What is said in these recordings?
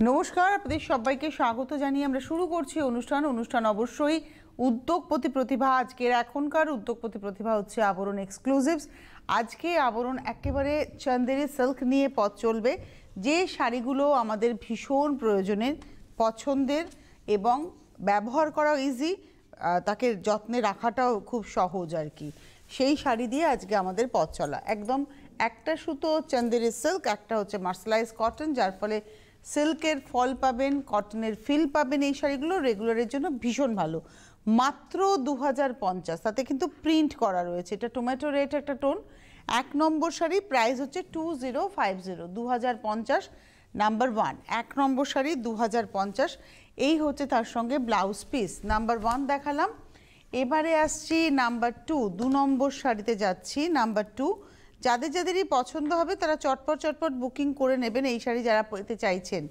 নমস্কার, আপনাদের সবাইকে স্বাগত জানিয়ে আমরা শুরু করছি অনুষ্ঠান অবশ্যই উদ্যোগপতি প্রতিভা। আজকের এখনকার উদ্যোগপতি প্রতিভা হচ্ছে আবরণ এক্সক্লুসিভস। আজকে আবরণ একেবারে চন্দেরি সিল্ক নিয়ে পথ চলবে, যে শাড়িগুলো আমাদের ভীষণ প্রয়োজনের, পছন্দের এবং ব্যবহার করা ইজি, তাকে যত্নে রাখাটাও খুব সহজ আর কি। সেই শাড়ি দিয়ে আজকে আমাদের পথ চলা। একদম একটা সুতো চন্দেরি সিল্ক, একটা হচ্ছে মার্সালাইজ কটন, যার ফলে সিল্কের ফল পাবেন, কটনের ফিল পাবেন। এই শাড়িগুলো রেগুলারের জন্য ভীষণ ভালো। মাত্র 2050, তাতে কিন্তু প্রিন্ট করা রয়েছে। এটা টমেটো রেড একটা টোন। 1 নম্বর শাড়ি, প্রাইস হচ্ছে 2050, 2050 নাম্বার 1। 1 নম্বর শাড়ি 2050। এই হচ্ছে তার সঙ্গে ব্লাউজ পিস। নাম্বার 1 দেখালাম, এবারে আসছি নাম্বার 2। 2 নম্বর শাড়িতে যাচ্ছি। নাম্বার 2 যাদের যাদেরই পছন্দ হবে তারা চটপট বুকিং করে নেবেন এই শাড়ি যারা পেতে চাইছেন।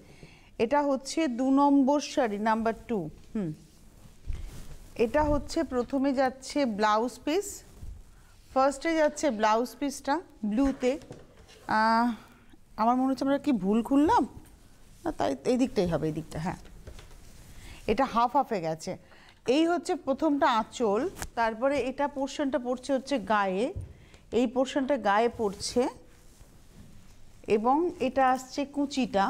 এটা হচ্ছে 2 নম্বর শাড়ি, নাম্বার 2। এটা হচ্ছে প্রথমে যাচ্ছে ব্লাউজ পিস। ফার্স্টে যাচ্ছে ব্লাউজ পিসটা ব্লুতে। আমার মনে হচ্ছে আমরা কি ভুল খুললাম না, তাই এই দিকটাই হবে, এই দিকটা। হ্যাঁ, এটা হাফ হাফে গেছে। এই হচ্ছে প্রথমটা আঁচল, তারপরে এটা পোর্শনটা পড়ছে হচ্ছে গায়ে, এই পোর্শনটা গায়ে পড়ছে, এবং এটা আসছে কুচিটা।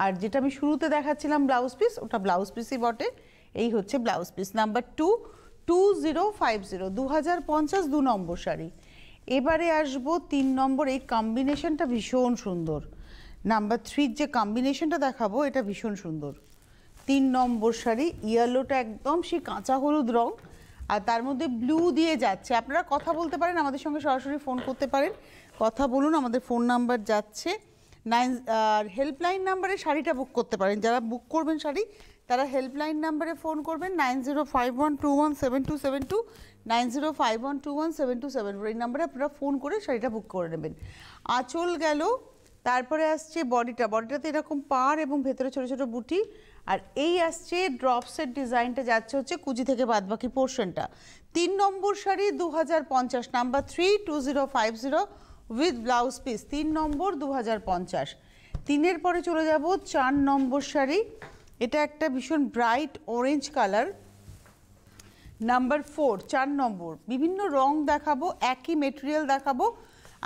আর যেটা আমি শুরুতে দেখাচ্ছিলাম ব্লাউজ পিস, ওটা ব্লাউজ পিসই বটে। এই হচ্ছে ব্লাউজ পিস। নাম্বার 2, 2050, 2050, 2 নম্বর শাড়ি। এবারে আসবো 3 নম্বর। এই কম্বিনেশনটা ভীষণ সুন্দর। নাম্বার 3 যে কম্বিনেশনটা দেখাবো এটা ভীষণ সুন্দর। 3 নম্বর শাড়ি, ইয়েলোটা একদম সেই কাঁচা হলুদ রং, আর তার মধ্যে ব্লু দিয়ে যাচ্ছে। আপনারা কথা বলতে পারেন, আমাদের সঙ্গে সরাসরি ফোন করতে পারেন, কথা বলুন। আমাদের ফোন নাম্বার যাচ্ছে 9, আর হেল্পলাইন নাম্বারে শাড়িটা বুক করতে পারেন। যারা বুক করবেন শাড়ি তারা হেল্পলাইন নাম্বারে ফোন করবেন 9051217272, 9051217272। এই নাম্বারে আপনারা ফোন করে শাড়িটা বুক করে নেবেন। আঁচল গেল, তারপরে আসছে বডিটাতে এরকম পাড় এবং ভেতরে ছোটো ছোটো বুটি। আর এই আসছে ড্রপসের ডিজাইনটা যাচ্ছে হচ্ছে কুচি থেকে বাদবাকি পোর্শনটা। 3 নম্বর sari 2050, number 3, 2050 with blouse piece. 3 নম্বর 2050। 3-এর পরে চলে যাব 4 নম্বর শাড়ি। এটা একটা ভীষণ ব্রাইট অরেঞ্জ কালার। নাম্বার 4, 4 নম্বর। বিভিন্ন রং দেখাবো, একই মেটেরিয়াল দেখাবো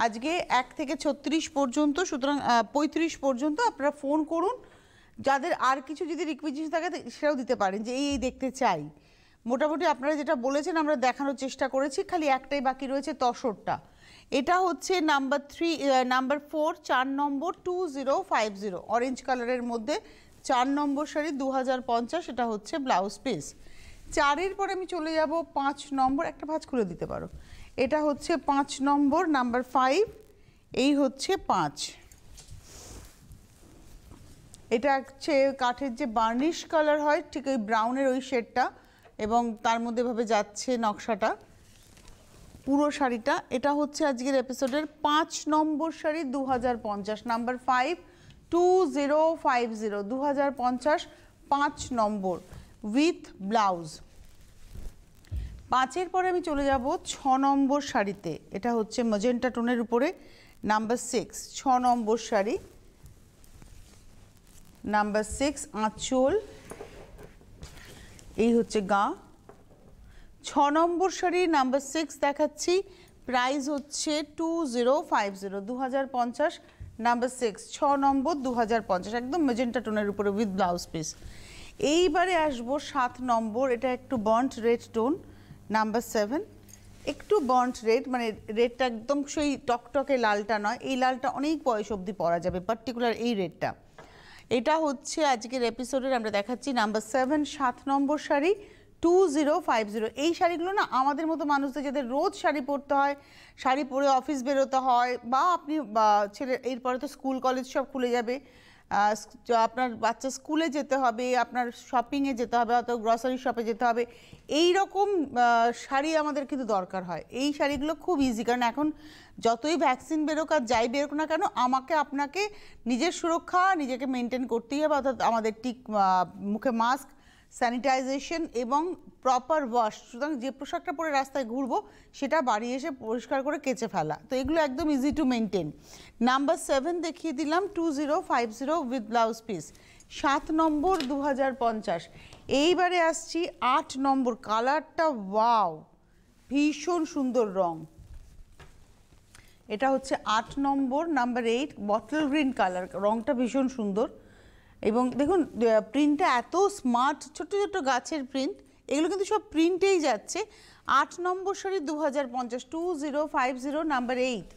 আজকে 1 থেকে 36 পর্যন্ত, সুতরাং 35 পর্যন্ত। আপনারা ফোন করুন, যাদের আর কিছু যদি রিকুইজিশন থাকে সেটাও দিতে পারেন, যে এই দেখতে চাই। মোটামুটি আপনারা যেটা বলেছেন আমরা দেখানোর চেষ্টা করেছি, খালি একটাই বাকি রয়েছে, তসরটা। এটা হচ্ছে নাম্বার 4, 4 নম্বর, 2050, অরেঞ্জ কালারের মধ্যে 4 নম্বর শাড়ি 2050। এটা হচ্ছে ব্লাউজ পিস। 4-এর পরে আমি চলে যাব 5 নম্বর। একটা ভাঁজ খুলে দিতে পারো। এটা হচ্ছে 5 নম্বর, নাম্বার 5। এই হচ্ছে 5। এটা হচ্ছে কাঠের যে বার্নিশ কালার হয়, ঠিক ওই ব্রাউনের ওই শেডটা, এবং তার মধ্যে ভাবে যাচ্ছে নকশাটা পুরো শাড়িটা। এটা হচ্ছে আজকের এপিসোডের 5 নম্বর শাড়ি 2050, নাম্বার 5, 2050, 2050, 5 নম্বর উইথ ব্লাউজ। 5-এর পরে আমি চলে যাব 6 নম্বর শাড়িতে। এটা হচ্ছে ম্যাজেন্টা টোনের উপরে, নাম্বার 6, 6 নম্বর শাড়ি, নাম্বার 6। আঁচল, এই হচ্ছে গা। 6 নম্বর শাড়ি নাম্বার 6 দেখাচ্ছি, প্রাইস হচ্ছে 2050, 2050, নাম্বার 6, 6 নম্বর 2050, একদম ম্যাজেন্টা টোনের উপরে উইথ ব্লাউজ পিস। এইবারে আসবো 7 নম্বর। এটা একটু বার্ন্ট রেড টোন, নাম্বার 7। একটু বার্ন্ট রেড, মানে রেডটা একদম সেই টকটকে লালটা নয়, এই লালটা অনেক বয়স অবধি পরা যাবে, পার্টিকুলার এই রেডটা। এটা হচ্ছে আজকের এপিসোডের আমরা দেখাচ্ছি নাম্বার 7, 7 নম্বর শাড়ি 2050। এই শাড়িগুলো না আমাদের মতো মানুষদের, যাদের রোজ শাড়ি পরতে হয়, শাড়ি পরে অফিস বেরোতে হয়, বা আপনি ছেলে এরপরে তো স্কুল কলেজ সব খুলে যাবে, আপনার বাচ্চা স্কুলে যেতে হবে, আপনার শপিংয়ে যেতে হবে, অথবা গ্রসারি শপে যেতে হবে, এই রকম শাড়ি আমাদের কিন্তু দরকার হয়। এই শাড়িগুলো খুব ইজি, কারণ এখন যতই ভ্যাকসিন বেরোক আর যাই বেরোক না কেন, আমাকে আপনাকে নিজের সুরক্ষা নিজেকে মেনটেন করতেই হবে। অর্থাৎ আমাদের মুখে মাস্ক, স্যানিটাইজেশন এবং প্রপার ওয়াশ। সুতরাং যে পোশাকটা পরে রাস্তায় ঘুরবো সেটা বাড়ি এসে পরিষ্কার করে কেচে ফেলা, তো এগুলো একদম ইজি টু মেনটেন। নাম্বার 7 দেখিয়ে দিলাম 2050 উইথ ব্লাউজ পিস। 7 নম্বর 2050। এইবারে আসছি 8 নম্বর, কালারটা ওয়াও, ভীষণ সুন্দর রং। এটা হচ্ছে 8 নম্বর, নাম্বার 8, বটল গ্রিন কালার, রংটা ভীষণ সুন্দর। এবং দেখুন প্রিন্টটা এত স্মার্ট, ছোট ছোট গাছের প্রিন্ট, এগুলো কিন্তু সব প্রিন্টেই যাচ্ছে। 8 নম্বর শাড়ি 2050, 2050, নাম্বার 8,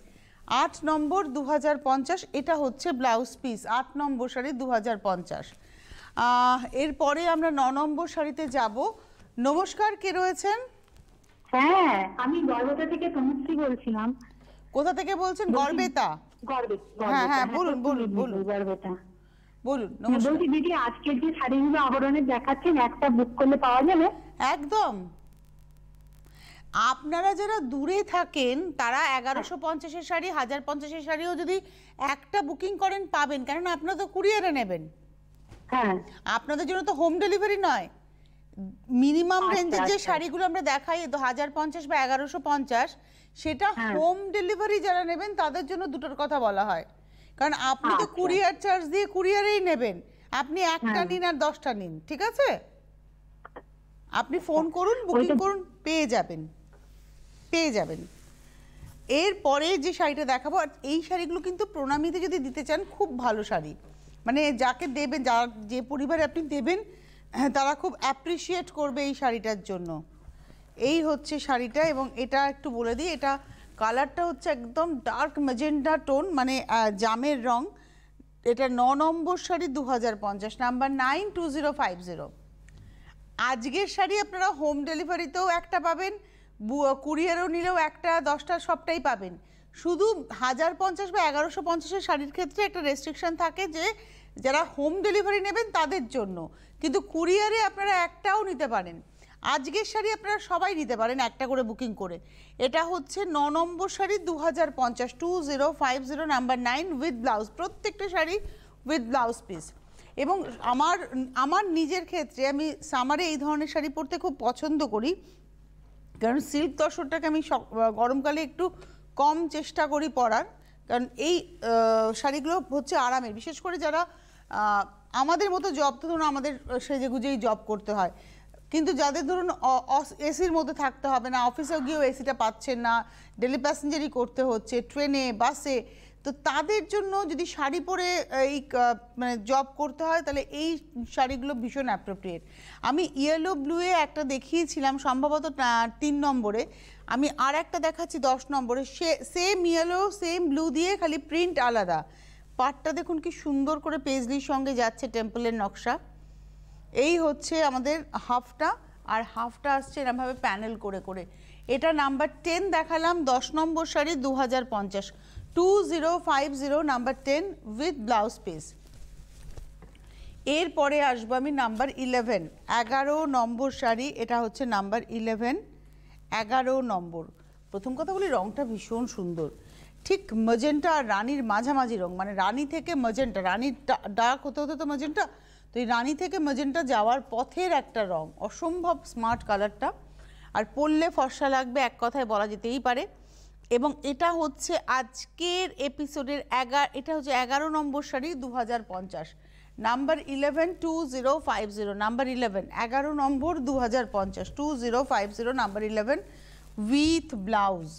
8 নম্বর 2050। এটা হচ্ছে ব্লাউজ পিস, 8 নম্বর শাড়ি 2050। এরপরে আমরা 9 নম্বর শাড়িতে যাব। নমস্কার, কে রয়েছেন? হ্যাঁ, আমি গড়বেতা থেকে তনুশ্রী বলছিলাম। কোথা থেকে বলছেন? গড়বেতা। হ্যাঁ হ্যাঁ, বলুন বলুন বলুন গড়বেতা বলুন। বলছি দিদি, আজকের যে শাড়িগুলো আবরণের দেখাচ্ছেন, একটা বুক করলে পাওয়া যাবে? একদম। আপনারা যারা দূরে থাকেন তারা 1150-এর শাড়ি, 1050-এর শাড়িও যদি একটা বুকিং করেন পাবেন, কারণ আপনারা তো কুরিয়ারে নেবেন। হ্যাঁ, আপনাদের জন্য তো হোম ডেলিভারি নয়। মিনিমাম রেঞ্জের যে শাড়িগুলো আমরা দেখাই 1050 বা 1150, সেটা হোম ডেলিভারি যারা নেবেন তাদের জন্য দুটোর কথা বলা হয়। কারণ আপনি তো কুরিয়ার চার্জ দিয়ে কুরিয়ারেই নেবেন, আপনি একটা নিন আর 10টা নিন, ঠিক আছে? আপনি ফোন করুন, বুকিং করুন, পেয়ে যাবেন। এরপরে যে শাড়িটা দেখাবো, আর এই শাড়িগুলো কিন্তু প্রণামীতে যদি দিতে চান খুব ভালো শাড়ি, মানে যাকে দেবেন, যে পরিবারে আপনি দেবেন তারা খুব অ্যাপ্রিসিয়েট করবে এই শাড়িটার জন্য। এই হচ্ছে শাড়িটা, এবং এটা একটু বলে দিই, এটা কালারটা হচ্ছে একদম ডার্ক ম্যাজেন্টা টোন, মানে জামের রং। এটা 9 নম্বর শাড়ি 2050, নাম্বার 9, 2050। আজকের শাড়ি আপনারা হোম ডেলিভারিতেও একটা পাবেন, কুরিয়ারও নিলেও একটা, 10টা সবটাই পাবেন। শুধু 1050 বা 1150-এর শাড়ির ক্ষেত্রে একটা রেস্ট্রিকশন থাকে যে যারা হোম ডেলিভারি নেবেন তাদের জন্য, কিন্তু কুরিয়ারে আপনারা একটাও নিতে পারেন। আজকের শাড়ি আপনারা সবাই নিতে পারেন একটা করে বুকিং করে। এটা হচ্ছে 9 নম্বর শাড়ি 2050, 2050, নাম্বার 9, উইথ ব্লাউজ, প্রত্যেকটা শাড়ি উইথ ব্লাউজ পিস। এবং আমার নিজের ক্ষেত্রে আমি সামারে এই ধরনের শাড়ি পরতে খুব পছন্দ করি, কারণ সিল্ক তসরটাকে আমি গরমকালে একটু কম চেষ্টা করি পরার, কারণ এই শাড়িগুলো হচ্ছে আরামের, বিশেষ করে যারা আমাদের মতো জব, ধরুন আমাদের সেজে গুজেই জব করতে হয়, কিন্তু যাদের ধরুন এসির মধ্যে থাকতে হবে না, অফিসেও গিয়েও এসিটা পাচ্ছেন না, ডেলি প্যাসেঞ্জারই করতে হচ্ছে, ট্রেনে বাসে, তো তাদের জন্য যদি শাড়ি পরে এই মানে জব করতে হয় তাহলে এই শাড়িগুলো ভীষণ অ্যাপ্রোপ্রিয়েট। আমি ইয়েলো ব্লুয়ে একটা দেখিয়েছিলাম সম্ভবত 3 নম্বরে, আমি আর একটা দেখাচ্ছি 10 নম্বরে, সেম ইয়েলো সেম ব্লু দিয়ে, খালি প্রিন্ট আলাদা। পাটটা দেখুন কি সুন্দর করে পেজলির সঙ্গে যাচ্ছে টেম্পলের নকশা। এই হচ্ছে আমাদের হাফটা, আর হাফটা আসছে এরকমভাবে প্যানেল করে করে। এটা নাম্বার 10 দেখালাম, 10 নম্বর sari 2050, 2050, number 10, with blouse piece. এরপরে আসবো আমি নাম্বার 11, 11 নম্বর শাড়ি, এটা হচ্ছে নাম্বার 11, 11 নম্বর। প্রথম কথা বলি, রংটা ভীষণ সুন্দর, ঠিক ম্যাজেন্টা আর রানীর মাঝামাঝি রং, মানে রানী থেকে ম্যাজেন্টা, রানীর ডার্ক হতে হতে তো ম্যাজেন্টা, তো এই রানী থেকে ম্যাজেন্টা যাওয়ার পথের একটা রং, অসম্ভব স্মার্ট কালারটা, আর পরলে ফর্সা লাগবে এক কথায় বলা যেতেই পারে। এবং এটা হচ্ছে আজকের এপিসোডের এটা হচ্ছে 11 নম্বর শাড়ি 2050, নাম্বার 11, 2050, নাম্বার 11, 11 নম্বর 2050, 2050, নাম্বার 11, উইথ ব্লাউজ।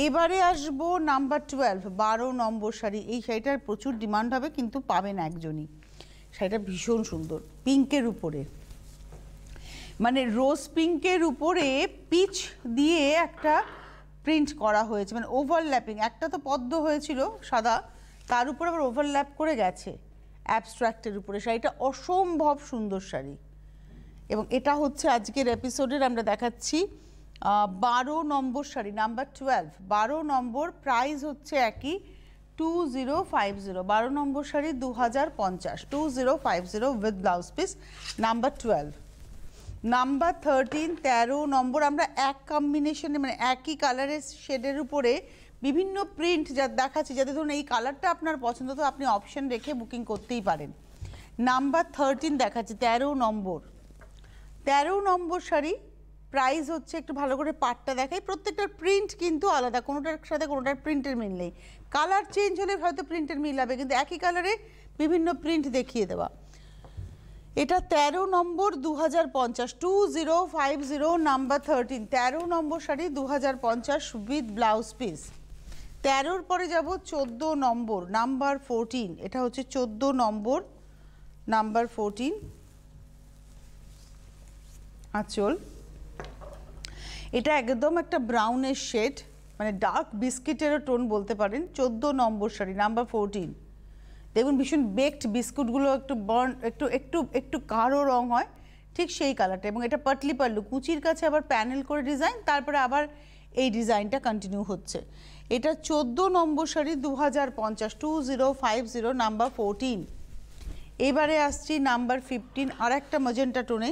এবারে আসবো নাম্বার 12, 12 নম্বর শাড়ি। এই শাড়িটার প্রচুর ডিমান্ড হবে, কিন্তু পাবেন একজনই। শাড়িটা ভীষণ সুন্দর, পিঙ্কের উপরে, মানে রোজ পিঙ্কের উপরে পিচ দিয়ে একটা প্রিন্ট করা হয়েছে, মানে ওভারল্যাপিং, একটা তো পদ্ম হয়েছিল সাদা, তার উপর আবার ওভারল্যাপ করে গেছে অ্যাবস্ট্রাক্টের উপরে। শাড়িটা অসম্ভব সুন্দর শাড়ি, এবং এটা হচ্ছে আজকের এপিসোডের আমরা দেখাচ্ছি 12 নম্বর শাড়ি, নাম্বার 12, 12 নম্বর, প্রাইস হচ্ছে একই, 2050, 12 নম্বর sari 2050, 2050, with blouse piece, number 12। Number 13, 13 নম্বর, আমরা এক কম্বিনেশনে, মানে একই কালারের শেডের উপরে বিভিন্ন প্রিন্ট যা দেখাচ্ছি, যাতে ধরুন এই কালারটা আপনার পছন্দ, তো আপনি অপশন রেখে বুকিং করতেই পারেন। নাম্বার 13 দেখাচ্ছি, 13 নম্বর, 13 নম্বর শাড়ি, প্রাইস হচ্ছে, একটু ভালো করে পাটটা দেখাই, প্রত্যেকটার প্রিন্ট কিন্তু আলাদা, কোনোটার সাথে কোনোটার প্রিন্টের মিল নেই, কালার চেঞ্জ হলে হয়তো প্রিন্টের মিল হবে, কিন্তু একই কালারে বিভিন্ন প্রিন্ট দেখিয়ে দেওয়া। এটা 13 নম্বর 2050 2050 নাম্বার 13 13 নম্বর শাড়ি 2050 উইথ ব্লাউজ পিস। 13-র পরে যাব 14 নম্বর নাম্বার 14, এটা হচ্ছে 14 নম্বর নাম্বার 14 আঁচল। এটা একদম একটা ব্রাউনের শেড, মানে ডার্ক বিস্কিটেরও টোন বলতে পারেন। 14 নম্বর শাড়ি নাম্বার 14। দেখুন ভীষণ বেকড বিস্কুটগুলো একটু বার্ন একটু একটু একটু গাঢ় রং হয়, ঠিক সেই কালারটা। এবং এটা পাটলি পাল্লু, কুচির কাছে আবার প্যানেল করে ডিজাইন, তারপরে আবার এই ডিজাইনটা কন্টিনিউ হচ্ছে। এটা 14 নম্বর শাড়ি 2050 2050 নাম্বার 14। এবারে আসছি নাম্বার 15, আর একটা ম্যাজেন্টা টোনে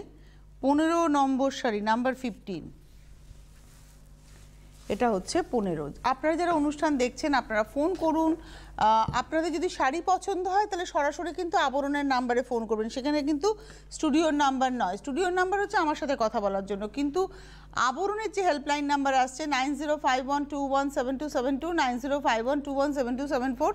15 নম্বর শাড়ি নাম্বার 15। এটা হচ্ছে 15। আপনারা যারা অনুষ্ঠান দেখছেন আপনারা ফোন করুন। আপনাদের যদি শাড়ি পছন্দ হয় তাহলে সরাসরি কিন্তু আবরণের নাম্বারে ফোন করবেন, সেখানে কিন্তু স্টুডিওর নাম্বার নয়। স্টুডিওর নাম্বার হচ্ছে আমার সাথে কথা বলার জন্য, কিন্তু আবরণের যে হেল্পলাইন নাম্বার আসছে 9051217272 9051217274,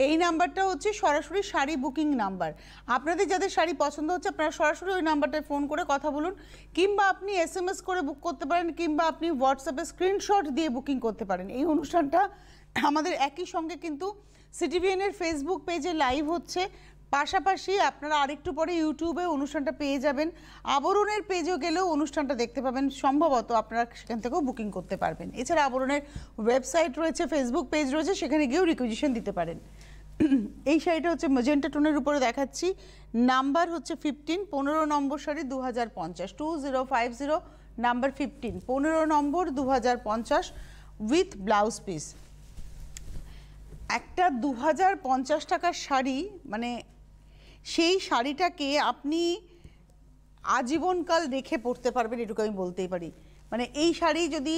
এই নাম্বারটা হচ্ছে সরাসরি শাড়ি বুকিং নাম্বার। আপনাদের যাদের শাড়ি পছন্দ হচ্ছে আপনারা সরাসরি ওই নাম্বারটায় ফোন করে কথা বলুন, কিংবা আপনি SMS করে বুক করতে পারেন, কিংবা আপনি হোয়াটসঅ্যাপে স্ক্রিনশট দিয়ে বুকিং করতে পারেন। এই অনুষ্ঠানটা আমাদের একই সঙ্গে কিন্তু সিটিভিএনের ফেসবুক পেজে লাইভ হচ্ছে, পাশাপাশি আপনারা আরেকটু পরে ইউটিউবে অনুষ্ঠানটা পেয়ে যাবেন। আবরণের পেজেও গেলেও অনুষ্ঠানটা দেখতে পাবেন, সম্ভবত আপনারা সেখান থেকেও বুকিং করতে পারবেন। এছাড়া আবরণের ওয়েবসাইট রয়েছে, ফেসবুক পেজ রয়েছে, সেখানে গিয়েও রিকুইজিশন দিতে পারেন। এই শাড়িটা হচ্ছে ম্যাজেন্টা টোনের উপরে দেখাচ্ছি, নাম্বার হচ্ছে 15, 15 নম্বর শাড়ি 2050 2050 নাম্বার 15, 15 নম্বর 2050 উইথ ব্লাউজ পিস। একটা 2050 টাকার শাড়ি, মানে সেই শাড়িটাকে আপনি আজীবনকাল রেখে পরতে পারবেন, এটুকু আমি বলতেই পারি। মানে এই শাড়ি যদি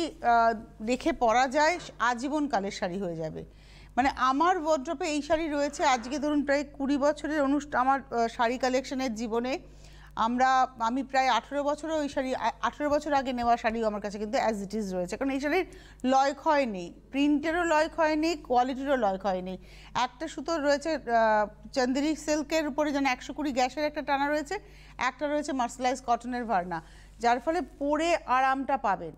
রেখে পরা যায় আজীবনকালের শাড়ি হয়ে যাবে। মানে আমার ওয়ার্ড্রপে এই শাড়ি রয়েছে আজকে ধরুন প্রায় 20 বছরের আমার শাড়ি কালেকশনের জীবনে। আমি প্রায় 18 বছরও ওই শাড়ি, 18 বছর আগে নেওয়া শাড়িও আমার কাছে কিন্তু অ্যাজ ইট ইজ রয়েছে, কারণ এই শাড়ির লয় ক্ষয় নেই, প্রিন্টেরও লয় ক্ষয় নেই, কোয়ালিটিরও লয় ক্ষয় নেই। একটা সুতোর রয়েছে চন্দেরি সিল্কের উপরে যেন 120 গ্যাসের একটা টানা রয়েছে, একটা রয়েছে মার্সেলাইজ কটনের ভার্না, যার ফলে পরে আরামটা পাবেন।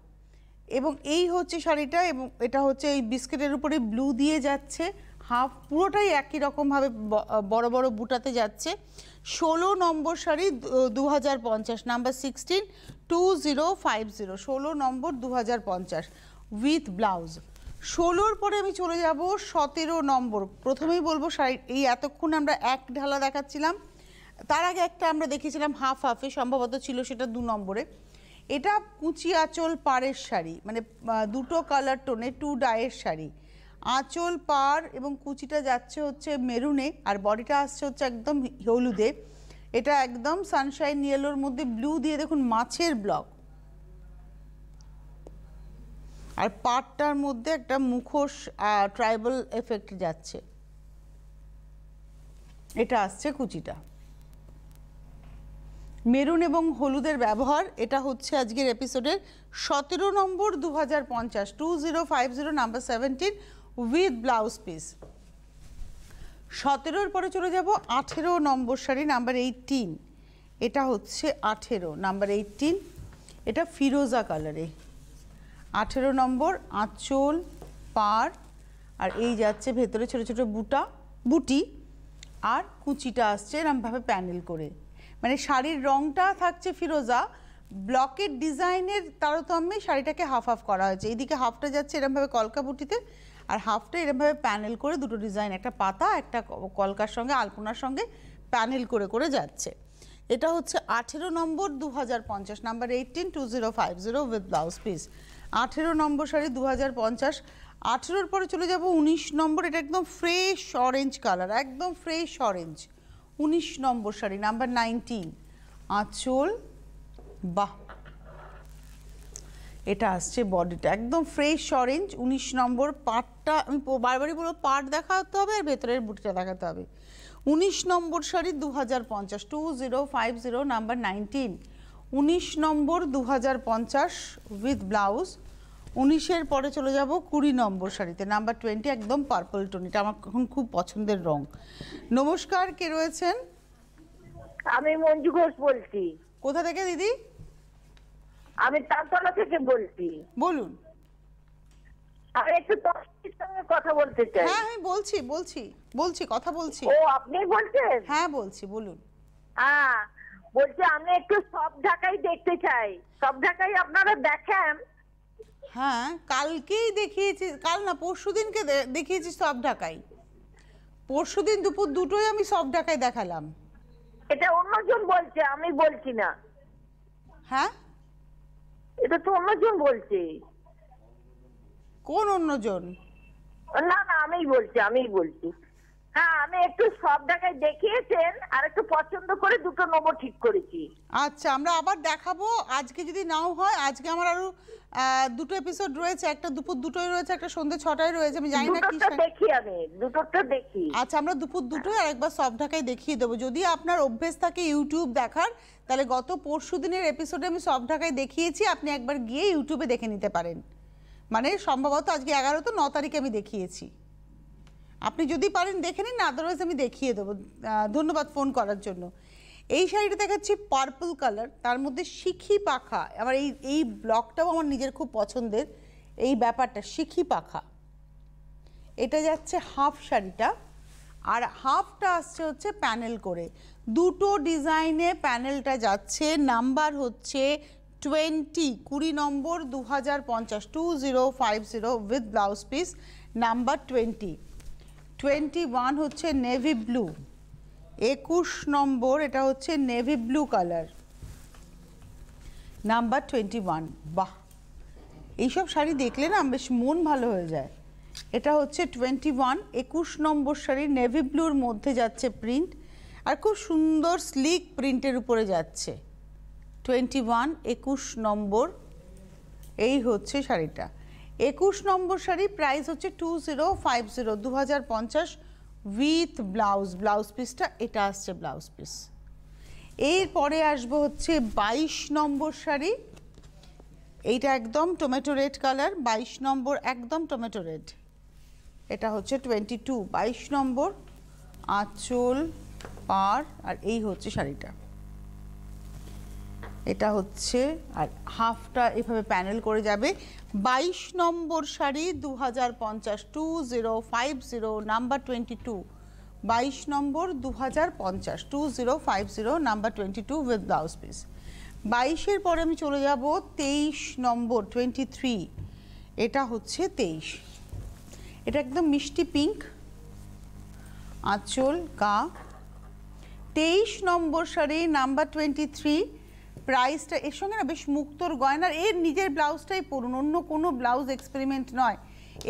এবং এই হচ্ছে শাড়িটা, এবং এটা হচ্ছে এই বিস্কিটের উপরে ব্লু দিয়ে যাচ্ছে, হাফ পুরোটাই একই রকমভাবে বড় বড় বুটাতে যাচ্ছে। 16 নম্বর শাড়ি 2050 নাম্বার 16 2050 16 নম্বর 2050 উইথ ব্লাউজ। 16-র পরে আমি চলে যাব 17 নম্বর। প্রথমেই বলবো শাড়ি, এই এতক্ষণ আমরা এক ঢালা দেখাচ্ছিলাম, তার আগে একটা আমরা দেখিয়েছিলাম হাফ হাফে, সম্ভবত ছিল সেটা 2 নম্বরে। এটা কুচি আঁচল পাড়ের শাড়ি, মানে দুটো কালার টোনে 2 ডাইয়ের শাড়ি। আঁচল পাড় এবং কুচিটা যাচ্ছে হচ্ছে মেরুনে, আর বডিটা আসছে হচ্ছে একদম হলুদে। এটা একদম সানশাইন ইয়েলোর মধ্যে ব্লু দিয়ে দেখুন মাছের ব্লক, আর পাড়টার মধ্যে একটা মুখোশ ট্রাইবাল এফেক্ট যাচ্ছে। এটা আসছে কুচিটা, মেরুন এবং হলুদের ব্যবহার। এটা হচ্ছে আজকের এপিসোডের 17 নম্বর 2050 2050 নাম্বার 17 উইথ ব্লাউজ পিস। 17-র পরে চলে যাব 18 নম্বর শাড়ি নাম্বার 18। এটা হচ্ছে 18 নাম্বার 18, এটা ফিরোজা কালারে। 18 নম্বর আঁচল পাড়, আর এই যাচ্ছে ভেতরে ছোট ছোট বুটি, আর কুচিটা আসছে এরমভাবে প্যানেল করে। মানে শাড়ির রংটা থাকছে ফিরোজা, ব্লকের ডিজাইনের তারতম্যে শাড়িটাকে হাফ হাফ করা হয়েছে। এইদিকে হাফটা যাচ্ছে এরমভাবে কলকা বুটিতে, আর হাফটা এরমভাবে প্যানেল করে দুটো ডিজাইন, একটা পাতা একটা কলকার সঙ্গে আলপনার সঙ্গে প্যানেল করে করে যাচ্ছে। এটা হচ্ছে 18 নম্বর 2050 নাম্বার 18 2050 উইথ ব্লাউজ পিস। 18 নম্বর শাড়ি 2050। 18-র পরে চলে যাব 19 নম্বর। এটা একদম ফ্রেশ অরেঞ্জ কালার, একদম ফ্রেশ অরেঞ্জ। 19 নম্বর শাড়ি নাম্বার 19। আঁচল, বাহ, এটা আসছে বডিটা একদম ফ্রেশ অরেঞ্জ। 19 নম্বর পাড়টা, আমি বারবারই বলবো পাড় দেখাতে হবে আর ভেতরের বুটিটা দেখাতে হবে। 19 নম্বর শাড়ি 2050 2050 নাম্বার 19। 19 নম্বর 2050 উইথ ব্লাউজ। 19-এর পরে চলে যাব 20 নম্বর শাড়িতে নাম্বার 20, একদম পার্পল টোন। এটা আমার এখন খুব পছন্দের রং। নমস্কার, কে রয়েছেন? আমি মঞ্জু ঘোষ বলছি। কোথা থেকে দিদি? আমি তালতলা থেকে বলছি। বলুন। আমি একটু তসলির সঙ্গে কথা বলতে চাই। হ্যাঁ আমি বলছি বলছি বলছি কথা বলছি। ও আপনি বলছেন? হ্যাঁ বলছি, বলুন। হ্যাঁ বলছি আমি একটু সব ঢাকাই দেখতে চাই। সব ঢাকাই আপনারা দেখেন? হ্যাঁ কালকেই দেখিয়েছি, কাল না পরশুদিনকে দেখিয়েছি সব ঢাকাই। পরশুদিন দুপুর 2টোয় আমি সব ঢাকাই দেখালাম। এটা অন্যজন বলছে, আমি বলছি না। হ্যাঁ এটা তো অন্যজন বলছে। কোন অন্যজন? না না আমিই বলছি। হ্যাঁ আমি একটু সব ঢাকায় দেখিয়েছেন আর একটু পছন্দ করে দুটো নেবো ঠিক করেছি। আচ্ছা আমরা আবার দেখাবো। আজকে যদি নাও হয়, আজকে আমার আরো দুটো এপিসোড রয়েছে, একটা দুপুর 2টোয় রয়েছে, একটা সন্ধ্যে 6টায় রয়েছে, আমি জানি না কি। দুটোটা দেখি। আচ্ছা আমরা দুপুর 2টোয় আরেকবার সব ঢাকায় দেখিয়ে দেবো। যদি আপনার অভ্যেস থাকে ইউটিউব দেখার, তাহলে গত পরশুদিনের এপিসোডে আমি সব ঢাকায় দেখিয়েছি, আপনি একবার গিয়ে ইউটিউবে দেখে নিতে পারেন। মানে সম্ভবত আজকে 11 তো 9 তারিখে আমি দেখিয়েছি। আপনি যদি পারেন দেখে নিন, আদারওয়াইজ আমি দেখিয়ে দেবো। ধন্যবাদ ফোন করার জন্য। এই শাড়িটা দেখাচ্ছি পার্পল কালার, তার মধ্যে শিখি পাখা। আমার এই ব্লকটাও আমার নিজের খুব পছন্দের, এই ব্যাপারটা শিখি পাখা। এটা যাচ্ছে হাফ শাড়িটা, আর হাফটা আসছে হচ্ছে প্যানেল করে। দুটো ডিজাইনে প্যানেলটা যাচ্ছে। নাম্বার হচ্ছে 20 নম্বর 2050 2050 উইথ ব্লাউজ পিস। নাম্বার 21 হচ্ছে নেভি ব্লু। 21 নম্বর এটা হচ্ছে নেভি ব্লু কালার, নাম্বার 21। বাহ, এইসব শাড়ি দেখলে না বেশ মন ভালো হয়ে যায়। এটা হচ্ছে 21 নম্বর শাড়ি, নেভি ব্লুর মধ্যে যাচ্ছে প্রিন্ট, আর খুব সুন্দর স্লিক প্রিন্টের উপরে যাচ্ছে। 21 নম্বর এই হচ্ছে শাড়িটা। 21 নম্বর শাড়ি, প্রাইস হচ্ছে 2050 2050 উইথ ব্লাউজ পিসটা এটা আসছে ব্লাউজ পিস। এরপরে আসবো হচ্ছে 22 নম্বর শাড়ি। এইটা একদম টমেটো রেড কালার, 22 নম্বর একদম টমেটো রেড। এটা হচ্ছে 22 নম্বর, আঁচল পার, আর এই হচ্ছে শাড়িটা। এটা হচ্ছে, আর হাফটা এভাবে প্যানেল করে যাবে। 22 নম্বর শাড়ি 2050 2050 নাম্বার 22। 22 নম্বর 2050 2050 নাম্বার 22 উইথ ব্লাউজ পিস। 22-এর পরে আমি চলে যাব 23 নম্বর 23। এটা হচ্ছে 23, এটা একদম মিষ্টি পিঙ্ক, আঁচল গা। 23 নম্বর শাড়ি নাম্বার 23। প্রাইসটা এর সঙ্গে না বেশ মুক্তোর গয়নার, এর নিজের ব্লাউজটাই পরুন, অন্য কোনো ব্লাউজ এক্সপেরিমেন্ট নয়।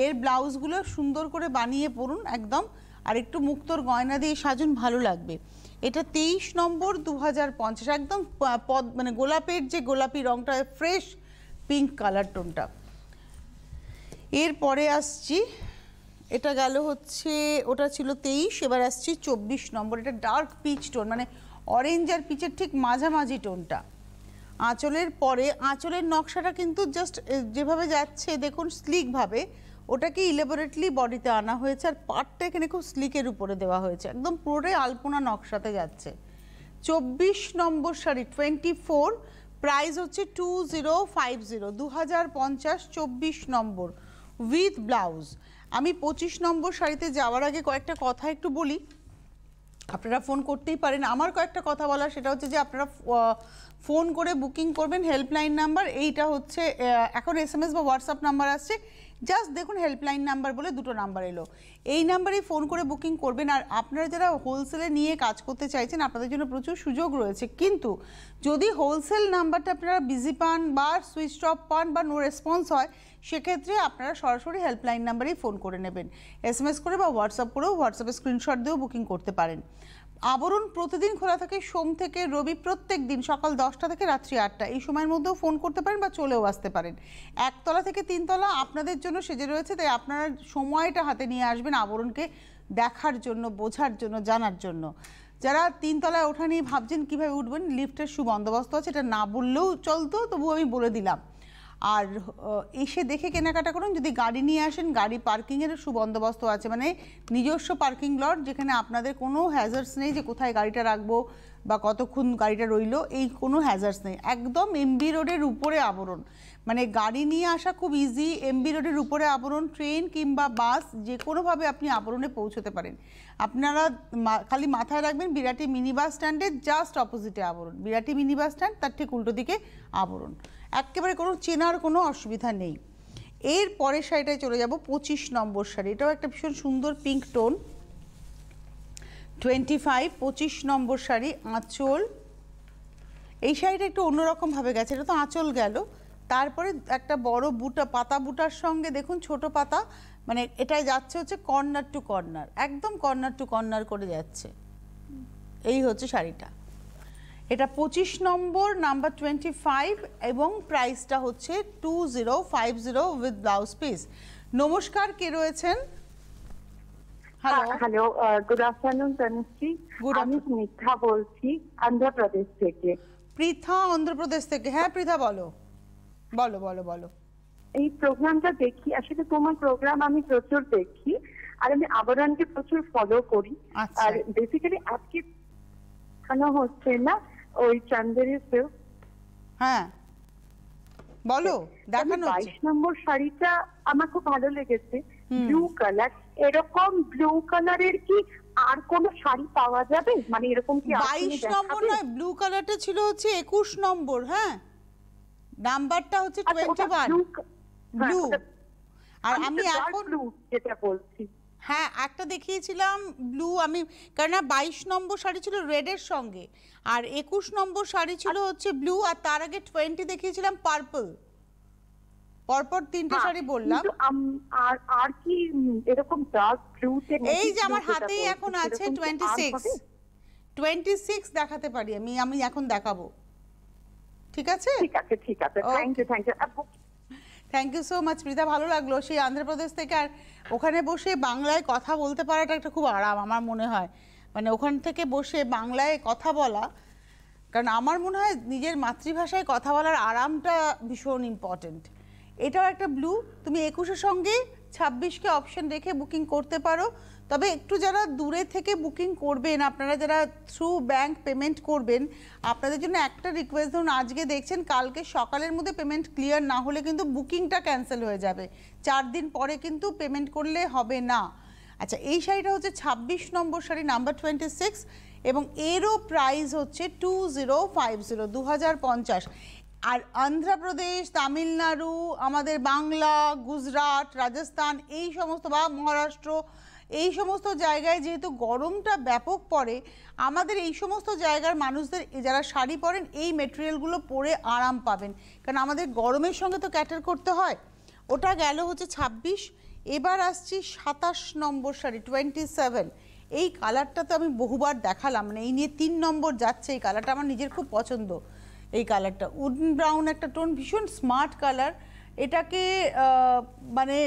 এর ব্লাউজগুলো সুন্দর করে বানিয়ে পরুন একদম, আর একটু মুক্তোর গয়না দিয়ে সাজুন, ভালো লাগবে। এটা 23 নম্বর 2050, একদম মানে গোলাপের যে গোলাপি রঙটা, ফ্রেশ পিঙ্ক কালার টোনটা। এরপরে আসছি, এটা গেল হচ্ছে, ওটা ছিল 23, এবার আসছি 24 নম্বর। এটা ডার্ক পিচ টোন, মানে অরেঞ্জ আর পিচের ঠিক মাঝামাঝি টোনটা। আঁচলের পরে, আঁচলের নকশাটা কিন্তু জাস্ট যেভাবে যাচ্ছে দেখুন স্লিকভাবে, ওটাকে ইলেবোরেটলি বডিতে আনা হয়েছে, আর পাটটা এখানে খুব স্লিকের উপরে দেওয়া হয়েছে, একদম পুরোটাই আলপনা নকশাতে যাচ্ছে। 24 নম্বর শাড়ি 24, প্রাইস হচ্ছে 2050 2050 24 নম্বর উইথ ব্লাউজ। আমি 25 নম্বর শাড়িতে যাওয়ার আগে কয়েকটা কথা একটু বলি। আপনারা ফোন করতেই পারেন, আমার কয়েকটা কথা বলার, সেটা হচ্ছে যে আপনারা ফোন করে বুকিং করবেন। হেল্পলাইন নাম্বার এইটা হচ্ছে, এখন SMS বা হোয়াটসঅ্যাপ নাম্বার আসছে, জাস্ট দেখুন হেল্পলাইন নাম্বার বলে দুটো নাম্বার এলো, এই নাম্বারেই ফোন করে বুকিং করবেন। আর আপনারা যারা হোলসেলে নিয়ে কাজ করতে চাইছেন, আপনাদের জন্য প্রচুর সুযোগ রয়েছে, কিন্তু যদি হোলসেল নাম্বারটা আপনারা বিজি পান বা সুইচ অফ পান বা নো রেসপন্স হয়, সেক্ষেত্রে আপনারা সরাসরি হেল্পলাইন নাম্বারেই ফোন করে নেবেন। SMS করে বা হোয়াটসঅ্যাপ করেও, হোয়াটসঅ্যাপে স্ক্রিনশট দিয়েও বুকিং করতে পারেন। আবরণ প্রতিদিন খোলা থাকে সোম থেকে রবি, প্রত্যেক দিন সকাল 10টা থেকে রাত্রি 8টা, এই সময়ের মধ্যেও ফোন করতে পারেন বা চলেও আসতে পারেন। 1 তলা থেকে 3 তলা আপনাদের জন্য সেজে রয়েছে, তাই আপনারা সময়টা হাতে নিয়ে আসবেন আবরণকে দেখার জন্য, বোঝার জন্য, জানার জন্য। যারা 3 তলায় ওঠা নিয়ে ভাবছেন কীভাবে উঠবেন, লিফটের সুবন্দোবস্ত আছে, এটা না বললেও চলতো, তবুও আমি বলে দিলাম। আর এসে দেখে কেনাকাটা করুন। যদি গাড়ি নিয়ে আসেন, গাড়ি পার্কিংয়ের সুবন্দোবস্ত আছে, মানে নিজস্ব পার্কিং লট, যেখানে আপনাদের কোনো হ্যাজার্ডস নেই যে কোথায় গাড়িটা রাখবো, বা কতক্ষণ গাড়িটা রইলো, এই কোনো হ্যাজার্স নেই। একদম এমবি রোডের উপরে আবরণ, মানে গাড়ি নিয়ে আসা খুব ইজি। এমবি রোডের উপরে আবরণ, ট্রেন কিংবা বাস যে কোনোভাবে আপনি আবরণে পৌঁছতে পারেন। আপনারা খালি মাথায় রাখবেন বিরাটি মিনি বাস স্ট্যান্ডের জাস্ট অপোজিটে আবরণ। বিরাটি মিনি বাস স্ট্যান্ড, তার ঠিক উল্টো দিকে আবরণ। একেবারে কোনো চেনার কোনো অসুবিধা নেই। এর পরের শাড়িটায় চলে যাব 25 নম্বর শাড়ি। এটাও একটা ভীষণ সুন্দর পিঙ্ক টোন, 25 নম্বর শাড়ি। আঁচল, এই শাড়িটা একটু অন্যরকমভাবে গেছে, এটা তো আঁচল গেল, তারপরে একটা বড় বুটা, পাতা বুটার সঙ্গে দেখুন ছোট পাতা, মানে এটাই যাচ্ছে হচ্ছে কর্নার টু কর্নার, একদম কর্নার টু কর্নার করে যাচ্ছে। এই হচ্ছে শাড়িটা। এটা 25 নম্বর, নাম্বার 25, এবং প্রাইসটা হচ্ছে 2050 উইথ ব্লাউজ পিস। নমস্কার, কে রয়েছেন? Hello, good afternoon Tanushree. আমি স্নিগ্ধা বলছি অন্ধ্রপ্রদেশ থেকে। পৃথা অন্ধ্রপ্রদেশ থেকে? হ্যাঁ পৃথা, বলো বলো বলো বলো। এই প্রোগ্রামটা দেখি, আসলে তোমার প্রোগ্রাম আমি প্রচুর দেখি, আর আমি আবরণকে প্রচুর ফলো করি। আর বেসিক্যালি আজকে কেন হচ্ছে না ওই চান্দেরি সিল্ক? হ্যাঁ বলো, দেখানো হচ্ছে। 22 নম্বর শাড়িটা আমার খুব ভালো লেগেছে, ব্লু কালার। এরকম ব্লু কালারের কি আর কোন শাড়ি পাওয়া যাবে? মানে এরকম কি 22 নম্বর নয়, ব্লু কালারটা ছিল হচ্ছে 21 নম্বর। হ্যাঁ, নাম্বারটা হচ্ছে 21 ব্লু। আর আমি এখন যেটা বলছি, হ্যাঁ একটা দেখিয়েছিলাম ব্লু আমি, কারণ 22 নম্বর শাড়ি ছিল রেডের সঙ্গে, আর 21 নম্বর শাড়ি ছিল হচ্ছে ব্লু, আর তার আগে 20 দেখিয়েছিলাম পার্পল। পরপর তিনটে শাড়ি বললাম। আর কি এরকম ডার্ক ব্লুতে? এই যে আমার হাতেই এখন আছে 26 দেখাতে পারি আমি এখন দেখাবো। ঠিক আছে ঠিক আছে ঠিক আছে, thank you thank you so much Pritha, ভালো লাগলো সেই অন্ধ্রপ্রদেশ থেকে। আর ওখানে বসে বাংলায় কথা বলতে পারাটা একটা খুব আরাম আমার মনে হয়, মানে ওখান থেকে বসে বাংলায় কথা বলা, কারণ আমার মনে হয় নিজের মাতৃভাষায় কথা বলার আরামটা ভীষণ ইম্পর্টেন্ট। এটাও একটা ব্লু, তুমি 21-এর সঙ্গে 26কে অপশন রেখে বুকিং করতে পারো। তবে একটু যারা দূরে থেকে বুকিং করবেন, আপনারা যারা থ্রু ব্যাংক পেমেন্ট করবেন, আপনাদের জন্য একটা রিকোয়েস্ট, ধরুন আজকে দেখছেন, কালকে সকালের মধ্যে পেমেন্ট ক্লিয়ার না হলে কিন্তু বুকিংটা ক্যান্সেল হয়ে যাবে। 4 দিন পরে কিন্তু পেমেন্ট করলে হবে না। আচ্ছা, এই শাড়িটা হচ্ছে 26 নম্বর শাড়ি, নাম্বার 26, এবং এরও প্রাইস হচ্ছে 2050। আর অন্ধ্রপ্রদেশ, তামিলনাড়ু, আমাদের বাংলা, গুজরাট, রাজস্থান, এই সমস্ত বা মহারাষ্ট্র, এই সমস্ত জায়গায় যেহেতু গরমটা ব্যাপক পড়ে, আমাদের এই সমস্ত জায়গার মানুষদের যারা শাড়ি পরেন এই মেটেরিয়ালগুলো পরে আরাম পাবেন, কারণ আমাদের গরমের সঙ্গে তো ক্যাটার করতে হয়। ওটা গেল হচ্ছে 26। এবার আসছি 27 নম্বর শাড়ি, 27। এই কালারটা তো আমি বহুবার দেখালাম, মানে এই নিয়ে 3 নম্বর যাচ্ছে। এই কালারটা আমার নিজের খুব পছন্দ। এই কালারটা উডেন ব্রাউন একটা টোন, ভীষণ স্মার্ট কালার। এটাকে মানে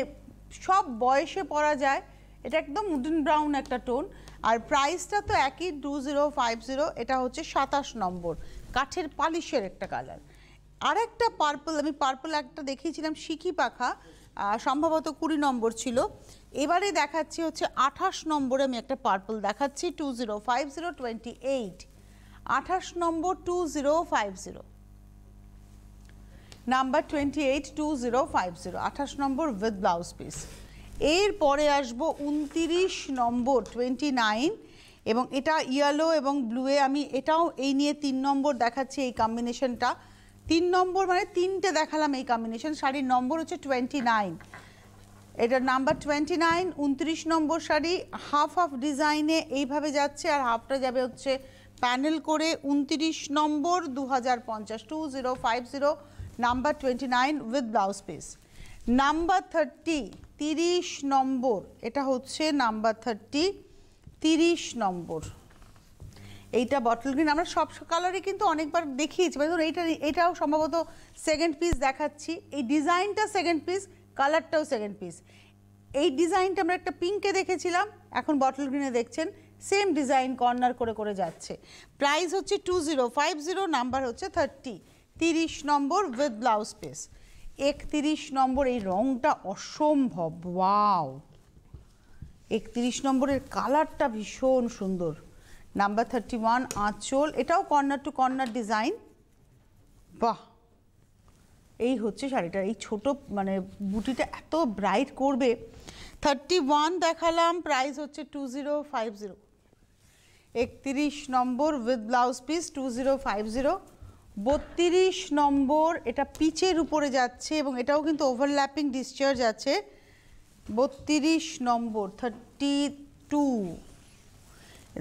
সব বয়সে পরা যায়, এটা একদম উডেন ব্রাউন একটা টোন। আর প্রাইসটা তো একই 2050। এটা হচ্ছে 27 নম্বর, কাঠের পালিশের একটা কালার। আর একটা পার্পল, আমি পার্পল একটা দেখিয়েছিলাম শিখি পাখা, সম্ভবত 20 নম্বর ছিল। এবারে দেখাচ্ছি হচ্ছে 28 নম্বরে আমি একটা পার্পল দেখাচ্ছি, 2050, 28, 28 নম্বর 2050, number 28, 2050, 28 number with blouse piece. এরপরে আসবো 29 নম্বর, 29, এবং এটা ইয়েলো এবং ব্লুয়ে। আমি এটাও এই নিয়ে 3 নম্বর দেখাচ্ছি, এই কম্বিনেশনটা 3 নম্বর, মানে 3টে দেখালাম এই কম্বিনেশন। শাড়ির নম্বর হচ্ছে 29, এটা নাম্বার 29, 29 নম্বর শাড়ি। হাফ হাফ ডিজাইনে এইভাবে যাচ্ছে, আর হাফটা যাবে হচ্ছে প্যানেল করে। 29 নম্বর, 2050, 2050, number 29 with blouse piece. Number 30, 30 নম্বর, এটা হচ্ছে নাম্বার 30 নম্বর। এইটা বটল গ্রিন, আমরা সব কালারই কিন্তু অনেকবার দেখিয়েছি, মানে ধরুন এটাও সম্ভবত সেকেন্ড পিস দেখাচ্ছি। এই ডিজাইনটা সেকেন্ড পিস, কালারটাও সেকেন্ড পিস। এই ডিজাইনটা আমরা একটা পিঙ্কে দেখেছিলাম, এখন বটল গ্রিনে দেখছেন, সেম ডিজাইন কর্নার করে করে যাচ্ছে। প্রাইস হচ্ছে 2050, নাম্বার হচ্ছে 30 নম্বর উইথ ব্লাউজ পিস। 31 নম্বর, এই রংটা অসম্ভব, ওয়াও! 31 নম্বরের কালারটা ভীষণ সুন্দর, নাম্বার 31 আঁচল, এটাও কর্নার টু কর্নার ডিজাইন। বাহ, এই হচ্ছে শাড়িটার এই ছোট মানে বুটিটা এত ব্রাইট করবে। 31 দেখালাম, প্রাইস হচ্ছে 2050। 31 নম্বর উইথ ব্লাউজ পিস 2050। 32 নম্বর, এটা পিচের উপরে যাচ্ছে এবং এটাও কিন্তু ওভারল্যাপিং ডিসচার্জ আছে। 32 নম্বর 32,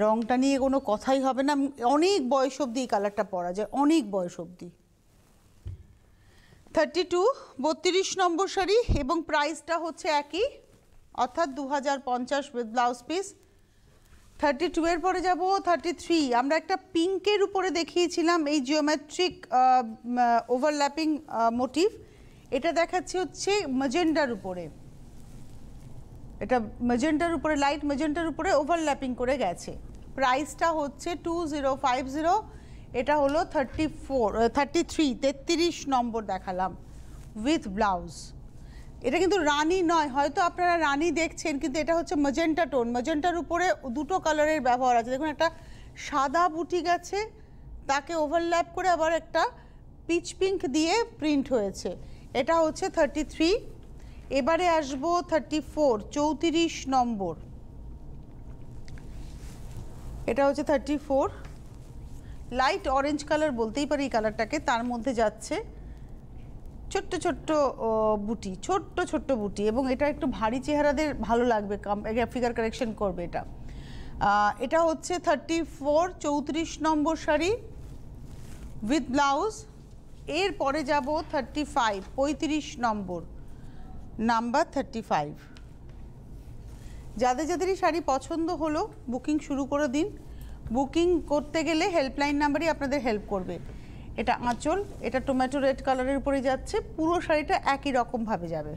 রংটা নিয়ে কোনো কথাই হবে না, অনেক বয়স অবধি এই কালারটা পরা যায়, অনেক বয়স অবধি। 32 32 নম্বর শাড়ি এবং প্রাইসটা হচ্ছে একই, অর্থাৎ 2050 উইথ ব্লাউজ পিস। 32 এর পরে যাব 33। আমরা একটা পিঙ্কের উপরে দেখিয়েছিলাম এই জিওমেট্রিক ওভারল্যাপিং মোটিভ, এটা দেখাচ্ছি হচ্ছে ম্যাজেন্ডার উপরে, এটা ম্যাজেন্ডার উপরে, লাইট ম্যাজেন্ডার উপরে ওভারল্যাপিং করে গেছে। প্রাইসটা হচ্ছে 2050। এটা হলো 33 নম্বর দেখালাম উইথ ব্লাউজ। এটা কিন্তু রানি নয়, হয়তো আপনারা রানি দেখছেন, কিন্তু এটা হচ্ছে ম্যাজেন্টা টোন, ম্যাজেন্টার উপরে দুটো কালারের ব্যবহার আছে। দেখুন একটা সাদা বুটি গেছে, তাকে ওভারল্যাপ করে আবার একটা পিচ পিঙ্ক দিয়ে প্রিন্ট হয়েছে। এটা হচ্ছে 33। এবারে আসবো 34 34 নম্বর, এটা হচ্ছে 34, লাইট অরেঞ্জ কালার বলতেই পারি এই কালারটাকে, তার মধ্যে যাচ্ছে ছোট্ট ছোট্ট বুটি, ছোট্ট ছোট্ট বুটি, এবং এটা একটু ভারী চেহারাদের ভালো লাগবে, ফিগার কারেকশন করবে এটা। এটা হচ্ছে 34 34 নম্বর শাড়ি উইথ ব্লাউজ। এর পরে যাব 35 35 নম্বর, নাম্বার 35। যাদের যাদেরই শাড়ি পছন্দ হলো বুকিং শুরু করে দিন। বুকিং করতে গেলে হেল্পলাইন নাম্বারই আপনাদের হেল্প করবে। এটা আঁচল, এটা টমেটো রেড কালারের উপরে যাচ্ছে, পুরো শাড়িটা একই রকমভাবে যাবে।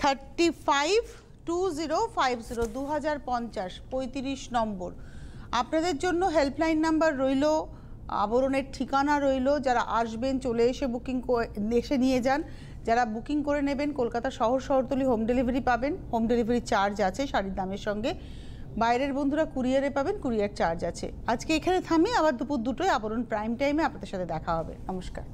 35 2050 2050 35 নম্বর। আপনাদের জন্য হেল্পলাইন নাম্বার রইল, আবরণের ঠিকানা রইল, যারা আসবেন চলে এসে বুকিং এসে নিয়ে যান। যারা বুকিং করে নেবেন কলকাতা শহরতলি হোম ডেলিভারি পাবেন, হোম ডেলিভারি চার্জ আছে শাড়ির দামের সঙ্গে। বাইরের বন্ধুরা কুরিয়ারে পাবেন, কুরিয়ার চার্জ আছে। আজকে এখানে থামি, আবার দুপুর 2টোয় আবরণ প্রাইম টাইমে আপনাদের সাথে দেখা হবে। নমস্কার।